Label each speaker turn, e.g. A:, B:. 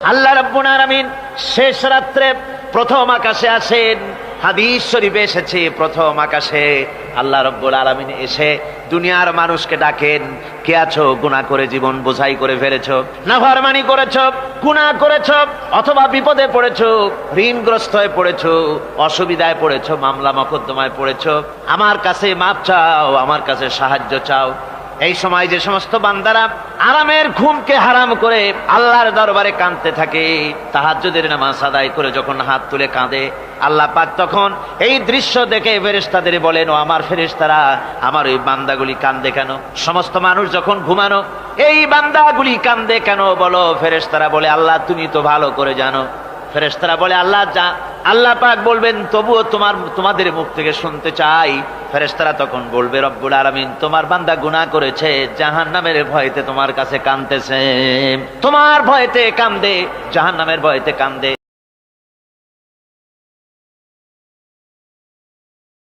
A: আল্লাহ রাব্বুল আলামিন শেষ রাত্রে প্রথম আকাশে আসেন। হাদিস শরীফে এসেছে প্রথম আকাশে আল্লাহ রাব্বুল আলামিন এসে দুনিয়ার মানুষকে ডাকেন, কে আছো? গুনাহ করে জীবন বোঝাই করে ফেলেছো, নাফরমানি করেছো, গুনাহ করেছো, অথবা বিপদে পড়েছো, ঋণগ্রস্ত হয়ে পড়েছো, অসুবিধায় পড়েছো, মামলা মকদ্দমায় পড়েছো, আমার কাছে মাপ চাও, আমার কাছে সাহায্য চাও। এই সময় যে সমস্ত বান্দারা আরামের ঘুমকে হারাম করে আল্লাহর দরবারে কাঁদতে থাকে, তাহাজ্জুদের নামাজ আদায় করে যখন হাত তুলে কাঁদে, আল্লাহ পাক তখন এই দৃশ্য দেখে ফেরেশতাদের বলেন, ও আমার ফেরেশতারা, আমার ওই বান্দাগুলি কাঁদে কেন? সমস্ত মানুষ যখন ঘুমানো, এই বান্দাগুলি কাঁদে কেন বলো? ফেরেশতারা বলে, আল্লাহ তুমি তো ভালো করে জানো। ফেরেশতারা বলে, আল্লাহ পাক বলবেন, তবুও তোমাদের মুখ থেকে শুনতে চাই। ফেরেশতারা তখন বলবে, রব্বুল আলামিন তোমার বান্দা গুনাহ করেছে, জাহান্নামের ভয়তে তোমার কাছে কাঁদতেছে, তোমার ভয়তে কাঁদে, জাহান্নামের ভয়তে কাঁদে।